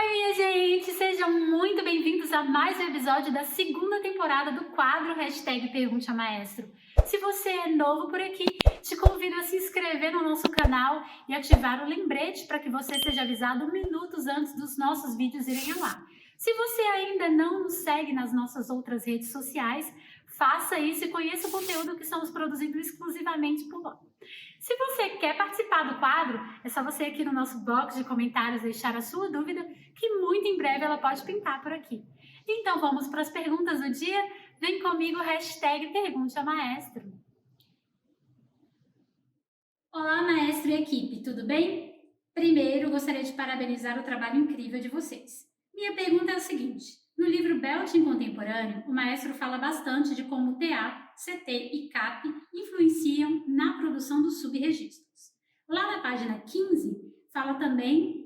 Oi, minha gente! Sejam muito bem-vindos a mais um episódio da segunda temporada do quadro Hashtag Pergunte a Maestro. Se você é novo por aqui, te convido a se inscrever no nosso canal e ativar o lembrete para que você seja avisado minutos antes dos nossos vídeos irem ao ar. Se você ainda não nos segue nas nossas outras redes sociais, faça isso e conheça o conteúdo que estamos produzindo exclusivamente por lá. Se você quer participar do quadro, é só você aqui no nosso box de comentários deixar a sua dúvida, que muito em breve ela pode pintar por aqui. Então vamos para as perguntas do dia? Vem comigo, hashtag Pergunte a Maestro. Olá, maestro e equipe, tudo bem? Primeiro, gostaria de parabenizar o trabalho incrível de vocês. Minha pergunta é a seguinte: no livro Belting Contemporâneo, o maestro fala bastante de como TA, CT e CAP influenciam na produção dos subregistros. Lá na página 15, fala também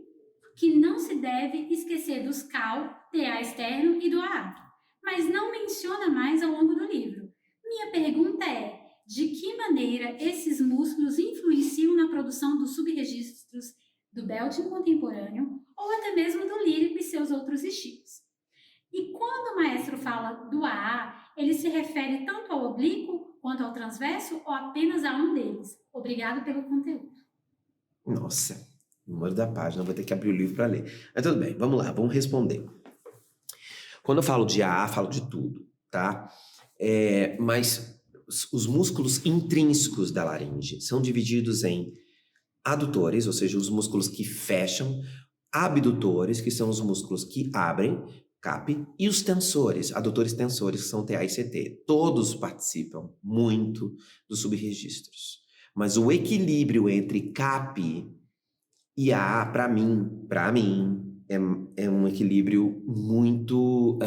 que não se deve esquecer dos CAL, TA externo e do AA, mas não menciona mais ao longo do livro. Minha pergunta é: de que maneira esses músculos influenciam na produção dos subregistros do Belting contemporâneo ou até mesmo do lírico e seus outros estilos? E quando o maestro fala do AA, ele se refere tanto ao oblíquo quanto ao transverso ou apenas a um deles? Obrigado pelo conteúdo. Nossa, número da página, vou ter que abrir o livro para ler. Mas tudo bem, vamos lá, vamos responder. Quando eu falo de AA, falo de tudo, tá? Mas os músculos intrínsecos da laringe são divididos em adutores, ou seja, os músculos que fecham, abdutores, que são os músculos que abrem, CAP, e os tensores, adutores tensores, que são TA e CT. Todos participam muito dos subregistros. Mas o equilíbrio entre CAP e AA, para mim, é um equilíbrio muito,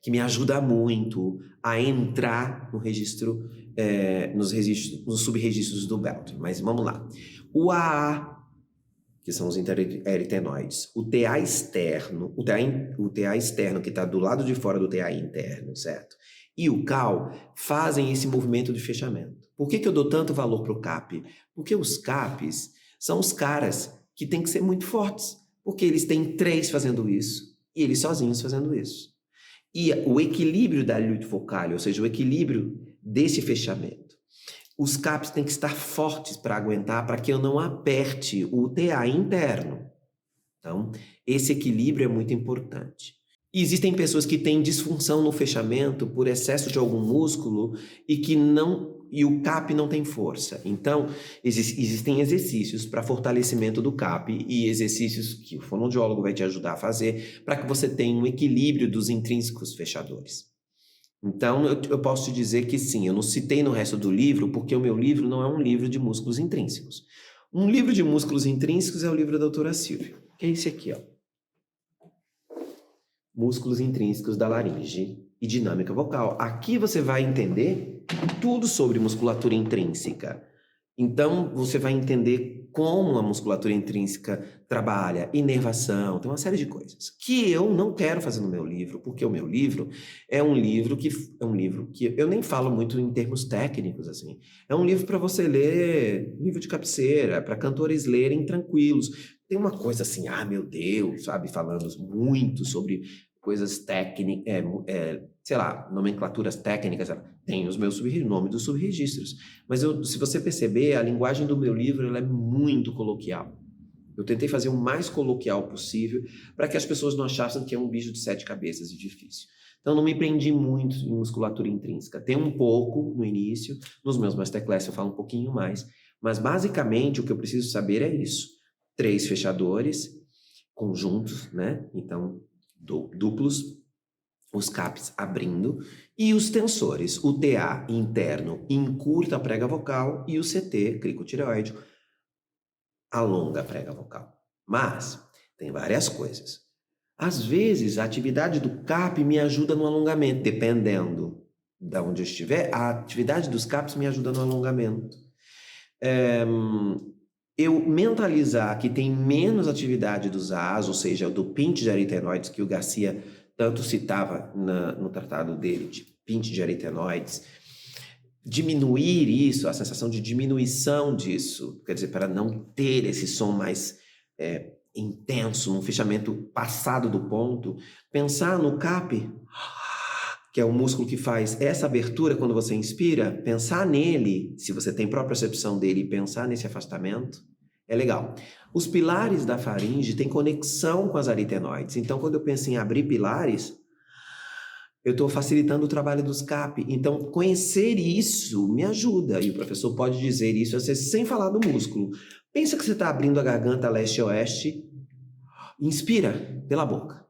que me ajuda muito a entrar no registro, nos subregistros do Belting. Mas vamos lá. O AA, que são os interetenoides, o TA externo, o TA externo que está do lado de fora do TA interno, certo? E o CAL fazem esse movimento de fechamento. Por que eu dou tanto valor para o CAP? Porque os CAPs são os caras que têm que ser muito fortes, porque eles têm 3 fazendo isso e eles sozinhos fazendo isso. E o equilíbrio da lutte focale, ou seja, o equilíbrio desse fechamento. Os CAPs têm que estar fortes para aguentar, para que eu não aperte o TA interno. Então, esse equilíbrio é muito importante. E existem pessoas que têm disfunção no fechamento por excesso de algum músculo e o CAP não tem força. Então, existem exercícios para fortalecimento do CAP e exercícios que o fonoaudiólogo vai te ajudar a fazer para que você tenha um equilíbrio dos intrínsecos fechadores. Então, eu posso te dizer que sim, eu não citei no resto do livro, porque o meu livro não é um livro de músculos intrínsecos. Um livro de músculos intrínsecos é o livro da doutora Silvia, que é esse aqui, ó. Músculos intrínsecos da laringe e dinâmica vocal. Aqui você vai entender tudo sobre musculatura intrínseca. Então, você vai entender como a musculatura intrínseca trabalha, inervação, tem uma série de coisas que eu não quero fazer no meu livro, porque o meu livro é um livro que eu nem falo muito em termos técnicos, assim. É um livro para você ler, livro de cabeceira, para cantores lerem tranquilos. Tem uma coisa assim, meu Deus, sabe, falando muito sobre coisas técnicas, sei lá, nomenclaturas técnicas, tem os meus nomes dos subregistros. Mas se você perceber, a linguagem do meu livro ela é muito coloquial. Eu tentei fazer o mais coloquial possível para que as pessoas não achassem que é um bicho de 7 cabeças e difícil. Então, não me prendi muito em musculatura intrínseca. Tem um pouco no início, nos meus masterclass eu falo um pouquinho mais, mas basicamente o que eu preciso saber é isso. 3 fechadores conjuntos, né? Então, duplos, os CAPs abrindo, e os tensores, o TA interno encurta a prega vocal e o CT, cricotireoide, alonga a prega vocal. Mas tem várias coisas. Às vezes, a atividade do CAP me ajuda no alongamento, dependendo de onde eu estiver, a atividade dos CAPs me ajuda no alongamento. Eu mentalizar que tem menos atividade dos AAs, ou seja, do pinte de aritenoides, que o Garcia tanto citava no tratado dele, de pinte de aritenoides, diminuir isso, a sensação de diminuição disso, quer dizer, para não ter esse som mais intenso, num fechamento passado do ponto, pensar no CAP, que é o músculo que faz essa abertura quando você inspira, pensar nele, se você tem propriocepção dele, e pensar nesse afastamento, é legal. Os pilares da faringe têm conexão com as aritenoides. Então, quando eu penso em abrir pilares, eu estou facilitando o trabalho dos CAP. Então, conhecer isso me ajuda. E o professor pode dizer isso às vezes, sem falar do músculo. Pensa que você está abrindo a garganta leste-oeste. Inspira pela boca.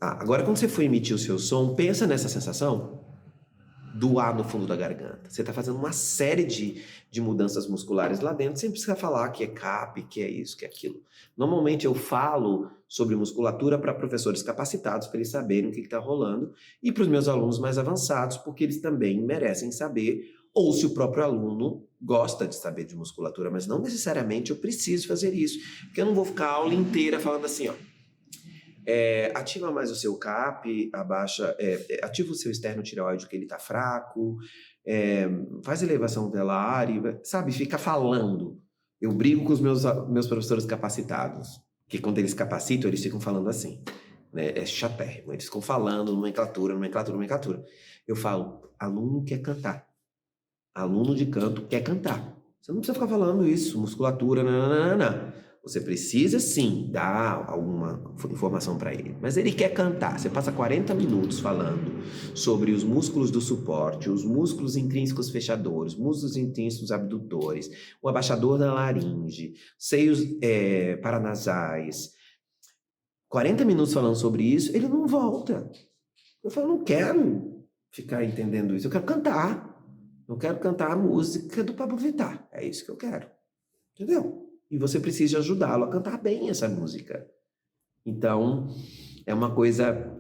Agora, quando você for emitir o seu som, pensa nessa sensação do ar no fundo da garganta. Você está fazendo uma série de mudanças musculares lá dentro, sem precisar falar que é CAP, que é isso, que é aquilo. Normalmente eu falo sobre musculatura para professores capacitados, para eles saberem o que está rolando, e para os meus alunos mais avançados, porque eles também merecem saber, ou se o próprio aluno gosta de saber de musculatura, mas não necessariamente eu preciso fazer isso, porque eu não vou ficar a aula inteira falando assim, ó. Ativa mais o seu CAP, ativa o seu externo-tireoide que ele está fraco, faz elevação velar, sabe, fica falando. Eu brigo com os meus professores capacitados, que quando eles capacitam, eles ficam falando assim, né? É chatérrimo, eles ficam falando nomenclatura. Eu falo, aluno quer cantar, aluno de canto quer cantar. Você não precisa ficar falando isso, musculatura, não. Você precisa, sim, dar alguma informação para ele. Mas ele quer cantar. Você passa 40 minutos falando sobre os músculos do suporte, os músculos intrínsecos fechadores, músculos intrínsecos abdutores, o abaixador da laringe, seios paranasais. 40 minutos falando sobre isso, ele não volta. Eu falo, não quero ficar entendendo isso. Eu quero cantar. Eu quero cantar a música do Pablo Vittar. É isso que eu quero. Entendeu? E você precisa ajudá-lo a cantar bem essa música. Então, é uma coisa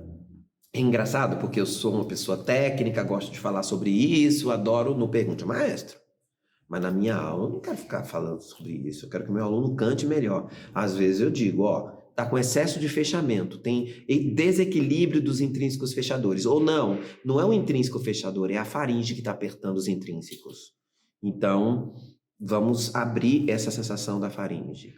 engraçada, porque eu sou uma pessoa técnica, gosto de falar sobre isso, adoro no Pergunte ao Maestro. Mas na minha aula eu não quero ficar falando sobre isso, eu quero que o meu aluno cante melhor. Às vezes eu digo, tá com excesso de fechamento, tem desequilíbrio dos intrínsecos fechadores. Ou não é o intrínseco fechador, é a faringe que está apertando os intrínsecos. Então, vamos abrir essa sensação da faringe.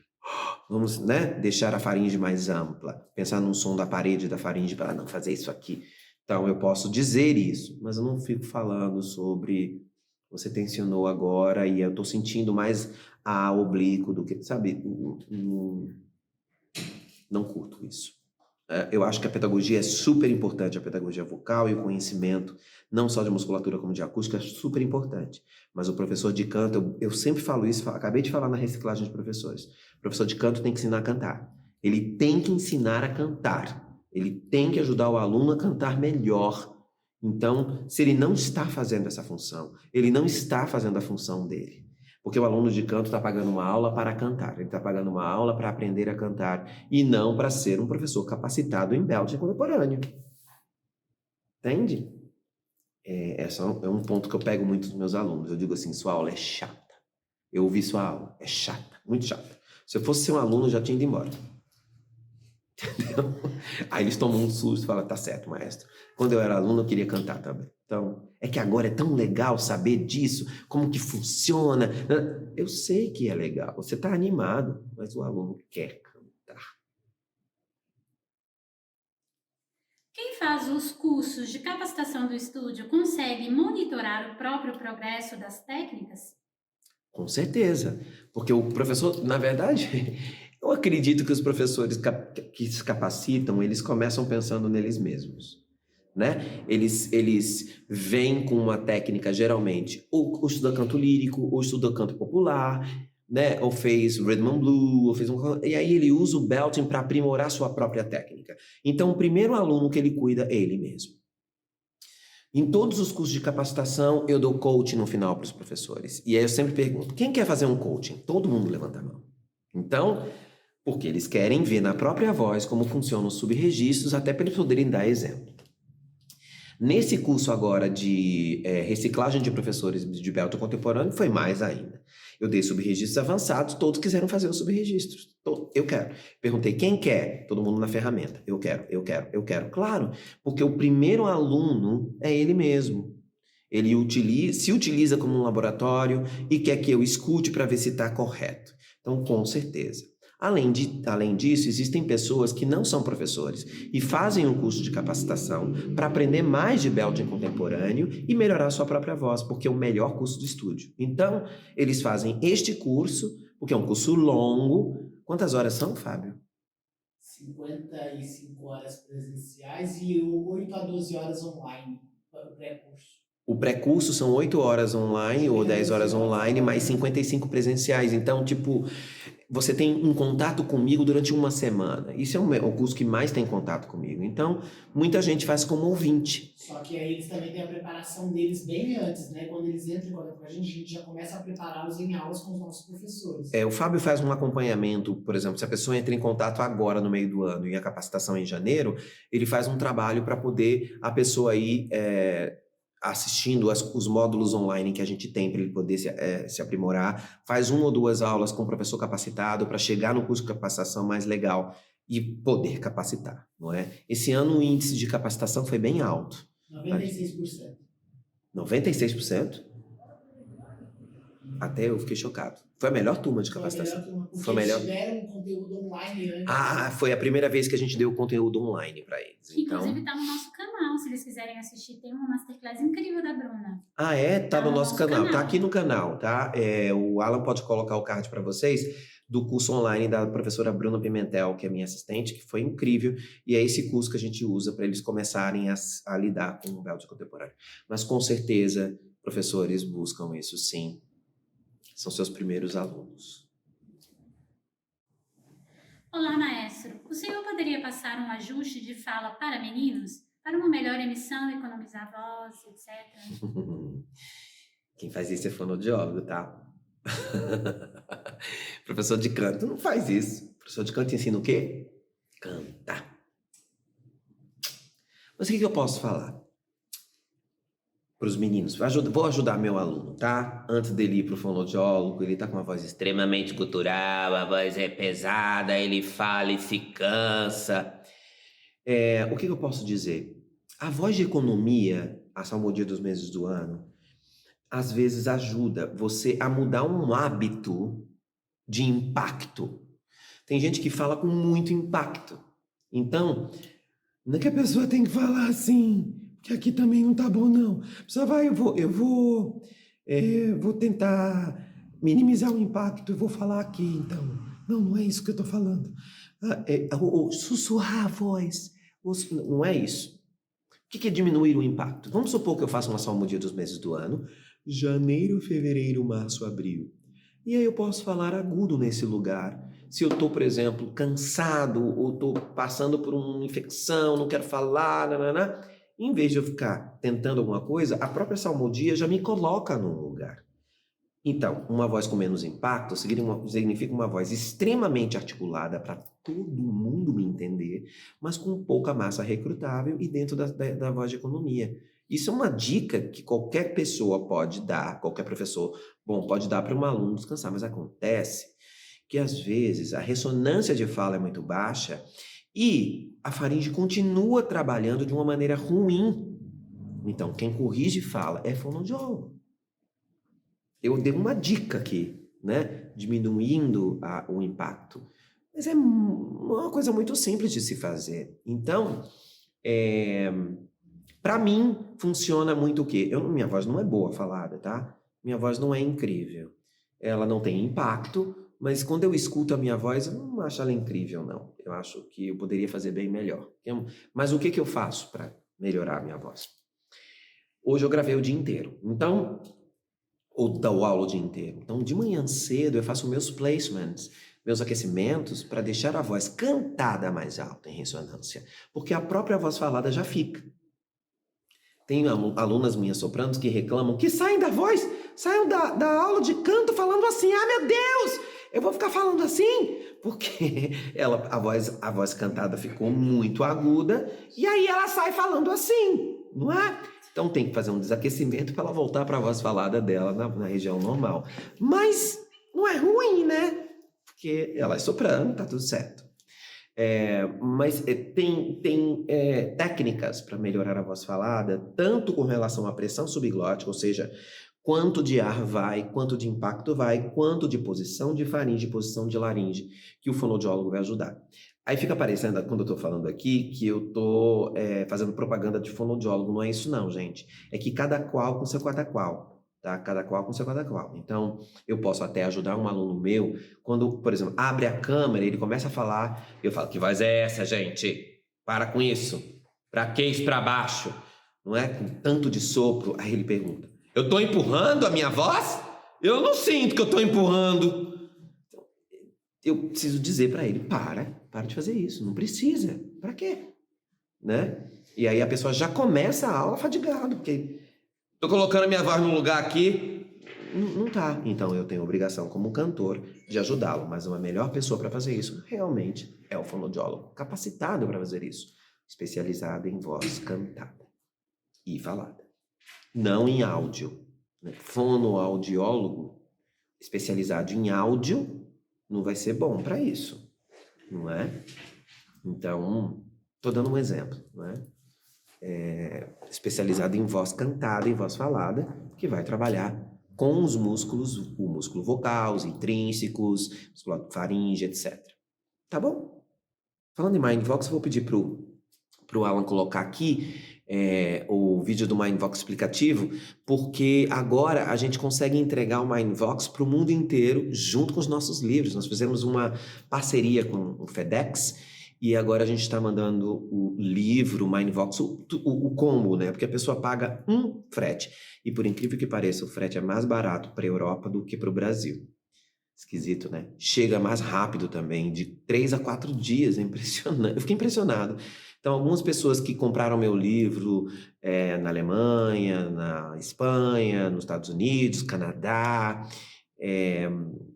Vamos, deixar a faringe mais ampla. Pensar num som da parede da faringe para não fazer isso aqui. Então, eu posso dizer isso, mas eu não fico falando sobre você tensionou agora e eu estou sentindo mais a oblíquo do que, sabe? Não curto isso. Eu acho que a pedagogia é super importante, a pedagogia vocal e o conhecimento, não só de musculatura como de acústica, é super importante. Mas o professor de canto, eu sempre falo isso, acabei de falar na reciclagem de professores. O professor de canto tem que ensinar a cantar. Ele tem que ensinar a cantar. Ele tem que ajudar o aluno a cantar melhor. Então, se ele não está fazendo essa função, ele não está fazendo a função dele. Porque o aluno de canto está pagando uma aula para cantar, ele está pagando uma aula para aprender a cantar e não para ser um professor capacitado em belting contemporâneo. Entende? Esse é um ponto que eu pego muito dos meus alunos. Eu digo assim, sua aula é chata. Eu ouvi sua aula, é chata, muito chata. Se eu fosse ser um aluno, eu já tinha ido embora. Entendeu? Aí eles tomam um susto e falam, tá certo, maestro. Quando eu era aluno, eu queria cantar também. Então, é que agora é tão legal saber disso, como que funciona. Eu sei que é legal, você está animado, mas o aluno quer cantar. Quem faz os cursos de capacitação do estúdio consegue monitorar o próprio progresso das técnicas? Com certeza, porque o professor, na verdade, eu acredito que os professores que se capacitam, eles começam pensando neles mesmos. Né? Eles vêm com uma técnica, geralmente, ou estuda canto lírico, ou estuda canto popular, né? Ou fez rhythm and blues, e aí ele usa o belting para aprimorar sua própria técnica. Então, o primeiro aluno que ele cuida é ele mesmo. Em todos os cursos de capacitação, eu dou coaching no final para os professores. E aí eu sempre pergunto, quem quer fazer um coaching? Todo mundo levanta a mão. Então, porque eles querem ver na própria voz como funcionam os subregistros, até para eles poderem dar exemplo. Nesse curso agora de reciclagem de professores de belting contemporâneo, foi mais ainda. Eu dei subregistros avançados, todos quiseram fazer os subregistros. Eu quero. Perguntei, quem quer? Todo mundo na ferramenta. Eu quero. Claro, porque o primeiro aluno é ele mesmo. Ele se utiliza como um laboratório e quer que eu escute para ver se está correto. Então, com certeza. Além disso, existem pessoas que não são professores e fazem um curso de capacitação para aprender mais de Belting contemporâneo e melhorar a sua própria voz, porque é o melhor curso do estúdio. Então, eles fazem este curso, porque é um curso longo. Quantas horas são, Fábio? 55 horas presenciais e 8 a 12 horas online para o pré-curso. O pré-curso são 8 horas online ou 10 horas online, mais 55 presenciais. Então, tipo, você tem um contato comigo durante uma semana. Isso é o curso que mais tem contato comigo. Então, muita gente faz como ouvinte. Só que aí eles também têm a preparação deles bem antes, né? Quando eles entram em contato com a gente já começa a prepará-los em aulas com os nossos professores. O Fábio faz um acompanhamento, por exemplo, se a pessoa entra em contato agora no meio do ano e a capacitação é em janeiro, ele faz um trabalho para poder a pessoa ir assistindo os módulos online que a gente tem para ele poder se aprimorar, faz 1 ou 2 aulas com o professor capacitado para chegar no curso de capacitação mais legal e poder capacitar, não é? Esse ano o índice de capacitação foi bem alto. 96%. 96%? Até eu fiquei chocado. Foi a melhor turma de capacitação. Foi melhor. Tiveram um conteúdo online antes. Foi a primeira vez que a gente deu conteúdo online para eles. Inclusive tá no nosso canal, se eles quiserem assistir, tem uma masterclass incrível da Bruna. Tá no nosso canal. Tá aqui no canal, tá? O Alan pode colocar o card para vocês do curso online da professora Bruna Pimentel, que é minha assistente, que foi incrível, e é esse curso que a gente usa para eles começarem a lidar com o Belting contemporâneo. Mas com certeza, professores buscam isso sim. São seus primeiros alunos. Olá, maestro. O senhor poderia passar um ajuste de fala para meninos? Para uma melhor emissão, economizar voz, etc. Quem faz isso é fonoaudiólogo, tá? Professor de canto não faz isso. Professor de canto ensina o quê? Cantar. Mas o que eu posso falar para os meninos? Vou ajudar meu aluno, tá? Antes dele ir para o fonoaudiólogo, ele tá com uma voz extremamente gutural, a voz é pesada, ele fala e se cansa. O que eu posso dizer? A voz de economia, a salmodia dos meses do ano, às vezes ajuda você a mudar um hábito de impacto. Tem gente que fala com muito impacto. Então, não é que a pessoa tem que falar assim, que aqui também não tá bom, não. A pessoa eu vou tentar minimizar o impacto e vou falar aqui, então. Não é isso que eu tô falando. Sussurrar a voz. Não é isso. O que é diminuir o impacto? Vamos supor que eu faça uma salmodia dos meses do ano. Janeiro, fevereiro, março, abril. E aí eu posso falar agudo nesse lugar. Se eu estou, por exemplo, cansado ou estou passando por uma infecção, não quero falar, em vez de eu ficar tentando alguma coisa, a própria salmodia já me coloca num lugar. Então, uma voz com menos impacto significa uma voz extremamente articulada para todo mundo me entender, mas com pouca massa recrutável e dentro da voz de economia. Isso é uma dica que qualquer pessoa pode dar, qualquer professor pode dar para um aluno descansar, mas acontece que às vezes a ressonância de fala é muito baixa e a faringe continua trabalhando de uma maneira ruim. Então, quem corrige fala é fonoaudiólogo. Eu dei uma dica aqui, né? Diminuindo o impacto. Mas é uma coisa muito simples de se fazer. Então, para mim, funciona muito o quê? Minha voz não é boa falada, tá? Minha voz não é incrível. Ela não tem impacto, mas quando eu escuto a minha voz, eu não acho ela incrível, não. Eu acho que eu poderia fazer bem melhor. Mas o que eu faço para melhorar a minha voz? Hoje eu gravei o dia inteiro. Então, ou dou aula o dia inteiro. Então, de manhã cedo, eu faço meus placements, meus aquecimentos, para deixar a voz cantada mais alta em ressonância. Porque a própria voz falada já fica. Tem alunas minhas sopranos que reclamam que saem da voz, saem da aula de canto falando assim, meu Deus, eu vou ficar falando assim? Porque a voz cantada ficou muito aguda, e aí ela sai falando assim, não é? Então tem que fazer um desaquecimento para ela voltar para a voz falada dela na região normal. Mas não é ruim, né? Porque ela é soprano, tá tudo certo. Mas tem técnicas para melhorar a voz falada, tanto com relação à pressão subglótica, ou seja, quanto de ar vai, quanto de impacto vai, quanto de posição de faringe, posição de laringe, que o fonoaudiólogo vai ajudar. Aí fica parecendo, quando eu tô falando aqui, que eu tô fazendo propaganda de fonoaudiólogo. Não é isso não, gente. É que cada qual com seu cada qual, tá? Cada qual com seu cada qual. Então, eu posso até ajudar um aluno meu, quando, por exemplo, abre a câmera, ele começa a falar, eu falo, que voz é essa, gente? Para com isso. Pra que isso pra baixo? Não é? Com tanto de sopro. Aí ele pergunta, eu tô empurrando a minha voz? Eu não sinto que eu tô empurrando. Eu preciso dizer para ele, para de fazer isso, não precisa, para quê? Né? E aí a pessoa já começa a aula fadigado, porque tô colocando a minha voz num lugar aqui, não tá. Então eu tenho a obrigação como cantor de ajudá-lo, mas uma melhor pessoa para fazer isso realmente é o fonoaudiólogo, capacitado para fazer isso, especializado em voz cantada e falada, não em áudio. Né? Fonoaudiólogo especializado em áudio não vai ser bom para isso, não é? Então, estou dando um exemplo, não é? Especializado em voz cantada, em voz falada, que vai trabalhar com os músculos, o músculo vocal, os intrínsecos, músculo faringe, etc. Tá bom? Falando em Mindvox, eu vou pedir pro Alan colocar aqui o vídeo do Mindvox explicativo, porque agora a gente consegue entregar o Mindvox para o mundo inteiro junto com os nossos livros. Nós fizemos uma parceria com o FedEx e agora a gente está mandando o livro, o Mindvox, o combo, né? Porque a pessoa paga um frete. E por incrível que pareça, o frete é mais barato para a Europa do que para o Brasil. Esquisito, né? Chega mais rápido também, de 3 a 4 dias, é impressionante. Eu fiquei impressionado. Então, algumas pessoas que compraram meu livro na Alemanha, na Espanha, nos Estados Unidos, Canadá,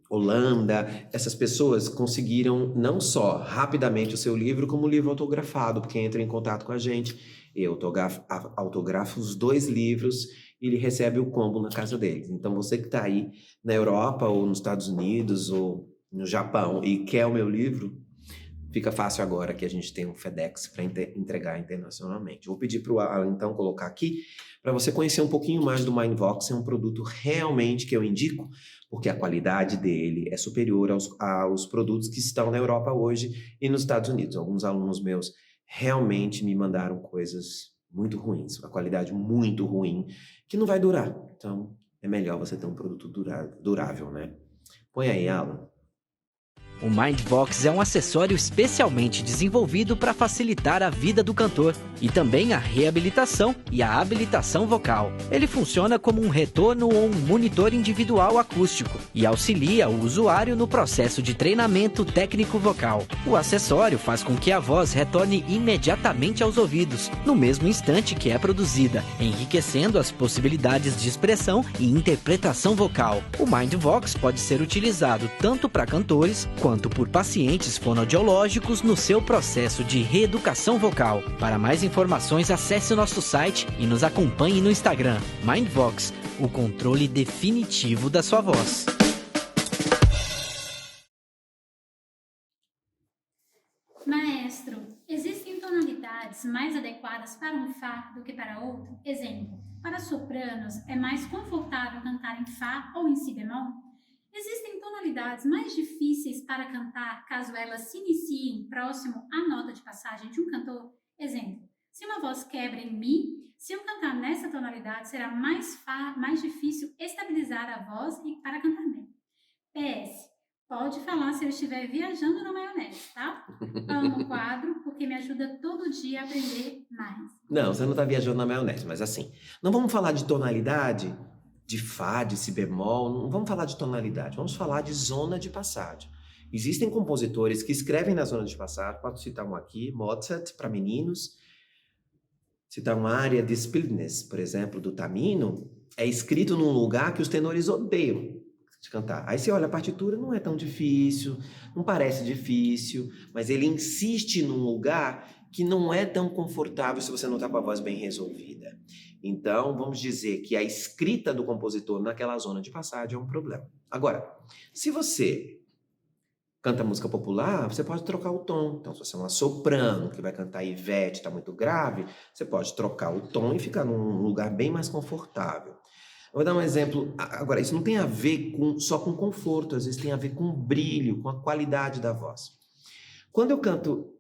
Holanda, essas pessoas conseguiram não só rapidamente o seu livro, como o livro autografado, porque entram em contato com a gente. Eu autografo os 2 livros e ele recebe o combo na casa deles. Então, você que está aí na Europa ou nos Estados Unidos ou no Japão e quer o meu livro, fica fácil agora que a gente tem um FedEx para entregar internacionalmente. Vou pedir para o Alan, então, colocar aqui para você conhecer um pouquinho mais do Mindvox. É um produto realmente que eu indico, porque a qualidade dele é superior aos produtos que estão na Europa hoje e nos Estados Unidos. Alguns alunos meus realmente me mandaram coisas muito ruins, a qualidade muito ruim, que não vai durar. Então, é melhor você ter um produto durável, né? Põe aí, Alan. O Mindvox é um acessório especialmente desenvolvido para facilitar a vida do cantor e também a reabilitação e a habilitação vocal. Ele funciona como um retorno ou um monitor individual acústico e auxilia o usuário no processo de treinamento técnico vocal. O acessório faz com que a voz retorne imediatamente aos ouvidos, no mesmo instante que é produzida, enriquecendo as possibilidades de expressão e interpretação vocal. O Mindvox pode ser utilizado tanto para cantores quanto por pacientes fonoaudiológicos no seu processo de reeducação vocal. Para mais informações, acesse o nosso site e nos acompanhe no Instagram. Mindvox, o controle definitivo da sua voz. Maestro, existem tonalidades mais adequadas para um Fá do que para outro? Exemplo, para sopranos é mais confortável cantar em Fá ou em Si bemol? Existem tonalidades mais difíceis para cantar caso elas se iniciem próximo à nota de passagem de um cantor? Exemplo, se uma voz quebra em Mi, se eu cantar nessa tonalidade será mais difícil estabilizar a voz e para cantar bem. PS, pode falar se eu estiver viajando na maionese, tá? Amo o quadro porque me ajuda todo dia a aprender mais. Não, você não está viajando na maionese, mas assim, não vamos falar de tonalidade, de Fá, de Si bemol, não vamos falar de tonalidade, vamos falar de zona de passagem. Existem compositores que escrevem na zona de passagem, posso citar um aqui, Mozart, para meninos, citar uma área de Spilnes, por exemplo, do Tamino, é escrito num lugar que os tenores odeiam de cantar. Aí você olha a partitura, não é tão difícil, não parece difícil, mas ele insiste num lugar que não é tão confortável se você não está com a voz bem resolvida. Então, vamos dizer que a escrita do compositor naquela zona de passagem é um problema. Agora, se você canta música popular, você pode trocar o tom. Então, se você é uma soprano que vai cantar Ivete, está muito grave, você pode trocar o tom e ficar num lugar bem mais confortável. Eu vou dar um exemplo. Agora, isso não tem a ver só com conforto, às vezes tem a ver com o brilho, com a qualidade da voz. Quando eu canto,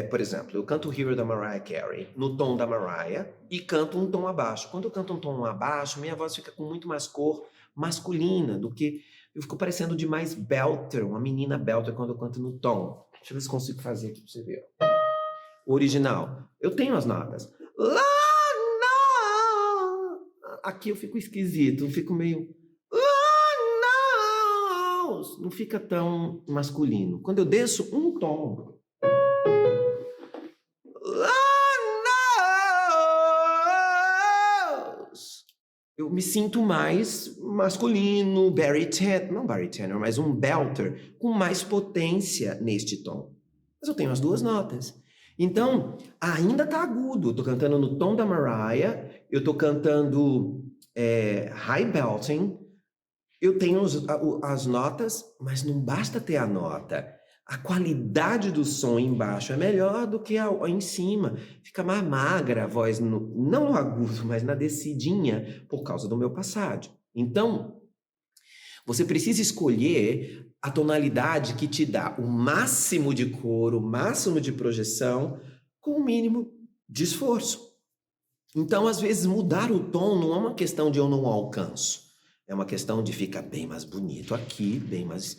por exemplo, eu canto Hero da Mariah Carey, no tom da Mariah, e canto um tom abaixo. Quando eu canto um tom abaixo, minha voz fica com muito mais cor masculina do que... Eu fico parecendo de mais belter, uma menina belter quando eu canto no tom. Deixa eu ver se consigo fazer aqui pra você ver. O original. Eu tenho as notas. Lá, não. Aqui eu fico esquisito, eu fico meio... Lá, não fica tão masculino. Quando eu desço um tom... Eu me sinto mais masculino, não baritone, mas um belter, com mais potência neste tom. Mas eu tenho as duas notas. Então, ainda tá agudo. Eu tô cantando no tom da Mariah, eu tô cantando high belting, eu tenho as notas, mas não basta ter a nota. A qualidade do som embaixo é melhor do que em cima. Fica mais magra a voz, não no agudo, mas na descidinha, por causa do meu passado. Então, você precisa escolher a tonalidade que te dá o máximo de cor, o máximo de projeção, com o mínimo de esforço. Então, às vezes, mudar o tom não é uma questão de eu não alcanço. É uma questão de ficar bem mais bonito aqui, bem mais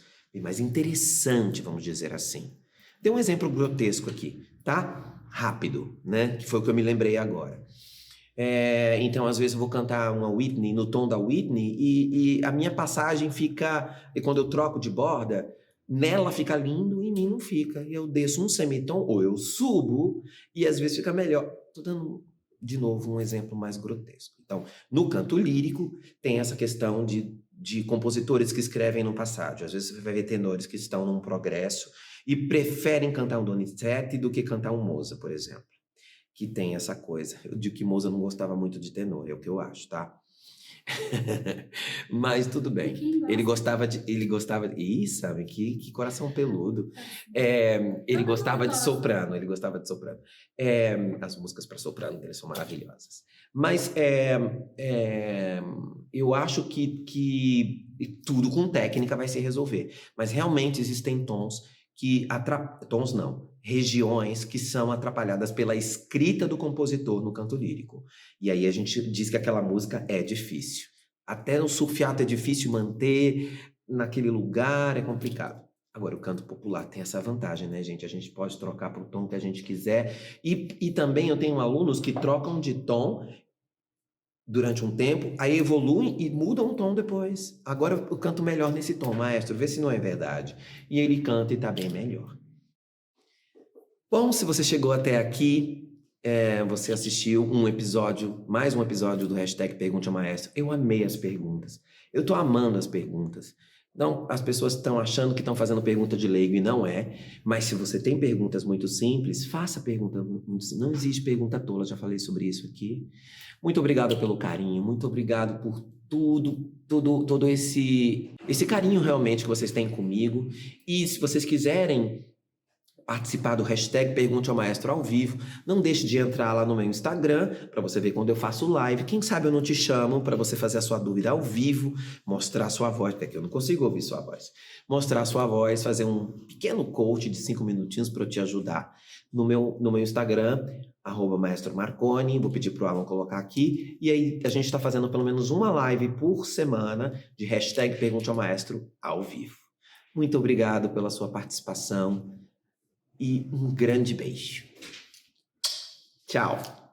interessante, vamos dizer assim. Tem um exemplo grotesco aqui, tá? Rápido, né? Que foi o que eu me lembrei agora. Então, às vezes, eu vou cantar uma Whitney no tom da Whitney e a minha passagem fica... E quando eu troco de borda, nela fica lindo e em mim não fica. E eu desço um semitom ou eu subo e às vezes fica melhor. Tô dando, de novo, um exemplo mais grotesco. Então, no canto lírico, tem essa questão de compositores que escrevem no passado. Às vezes você vai ver tenores que estão num progresso e preferem cantar um Donizetti do que cantar um Mozart, por exemplo. Que tem essa coisa. Eu digo que Mozart não gostava muito de tenor, é o que eu acho, tá? Mas tudo bem. Ele gostava de... Ih, sabe, que coração peludo. Ele gostava de soprano, as músicas para soprano dele são maravilhosas. Mas eu acho que tudo com técnica vai se resolver. Mas realmente existem regiões que são atrapalhadas pela escrita do compositor no canto lírico. E aí a gente diz que aquela música é difícil. Até no sulfiato é difícil manter naquele lugar, é complicado. Agora, o canto popular tem essa vantagem, né, gente? A gente pode trocar para o tom que a gente quiser. E também eu tenho alunos que trocam de tom durante um tempo, aí evoluem e mudam o tom depois. Agora eu canto melhor nesse tom, maestro, vê se não é verdade. E ele canta e tá bem melhor. Bom, se você chegou até aqui, você assistiu mais um episódio do hashtag Pergunte ao Maestro. Eu amei as perguntas. Eu tô amando as perguntas. Então, as pessoas estão achando que estão fazendo pergunta de leigo e não é. Mas se você tem perguntas muito simples, faça pergunta. Não existe pergunta tola, já falei sobre isso aqui. Muito obrigado pelo carinho, muito obrigado por todo esse carinho realmente que vocês têm comigo. E se vocês quiserem participar do hashtag Pergunte ao Maestro ao vivo, não deixe de entrar lá no meu Instagram para você ver quando eu faço live. Quem sabe eu não te chamo para você fazer a sua dúvida ao vivo, mostrar a sua voz, porque aqui eu não consigo ouvir sua voz. Mostrar a sua voz, fazer um pequeno coach de 5 minutinhos para eu te ajudar no meu Instagram, @maestromarconi. Vou pedir pro Alan colocar aqui. E aí a gente está fazendo pelo menos uma live por semana de hashtag Pergunte ao Maestro ao vivo. Muito obrigado pela sua participação. E um grande beijo. Tchau.